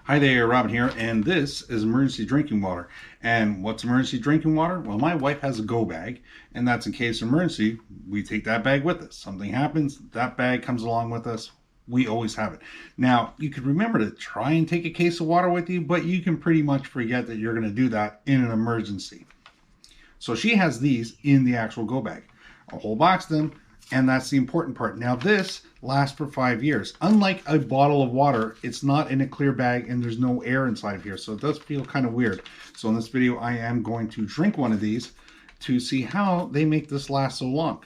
Hi there, Robin here, and this is emergency drinking water. And what's emergency drinking water? Well, my wife has a go bag, and that's in case of emergency. We take that bag with us. Something happens, that bag comes along with us. We always have it. Now, you could remember to try and take a case of water with you, but you can pretty much forget that you're going to do that in an emergency. So she has these in the actual go bag, a whole box of them, and that's the important part. Now this lasts for 5 years. Unlike a bottle of water, it's not in a clear bag and there's no air inside here, so it does feel kind of weird. So in this video, I am going to drink one of these to see how they make this last so long.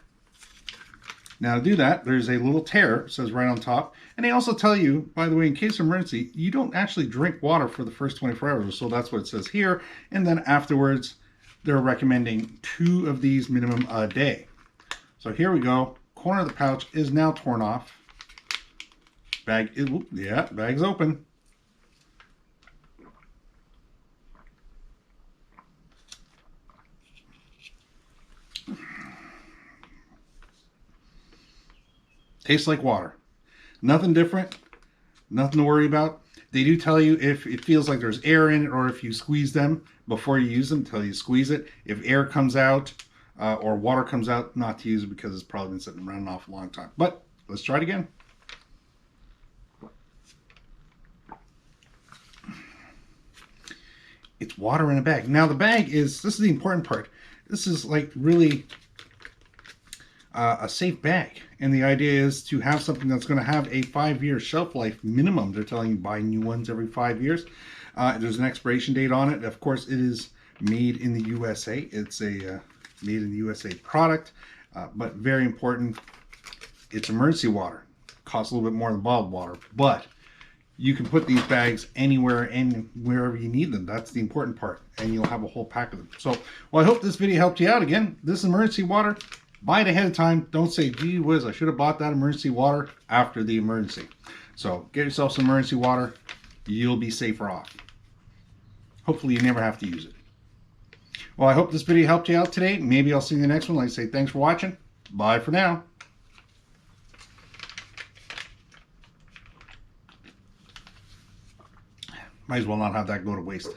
Now to do that, there's a little tear, it says right on top, and they also tell you, by the way, in case of emergency, you don't actually drink water for the first 24 hours, so that's what it says here, and then afterwards, they're recommending 2 of these minimum a day. So here we go. Corner of the pouch is now torn off. Bag is, yeah, bag's open. Tastes like water. Nothing different. Nothing to worry about. They do tell you if it feels like there's air in it or if you squeeze them before you use them, tell you to squeeze it. If air comes out or water comes out, not to use it because it's probably been sitting around off a long time. But let's try it again. It's water in a bag. Now the bag is, this is the important part. This is like really a safe bag. And the idea is to have something that's going to have a 5-year shelf life minimum. They're telling you buy new ones every 5 years. There's an expiration date on it. Of course, it is made in the USA. It's a made in the USA product, but very important. It's emergency water. Costs a little bit more than bottled water, but you can put these bags anywhere and wherever you need them. That's the important part, and you'll have a whole pack of them. So, well, I hope this video helped you out. Again, this is emergency water. Buy it ahead of time. Don't say, gee whiz, I should have bought that emergency water after the emergency. So get yourself some emergency water. You'll be safer off. Hopefully you never have to use it. Well, I hope this video helped you out today. Maybe I'll see you in the next one. Like I say, thanks for watching. Bye for now. Might as well not have that go to waste.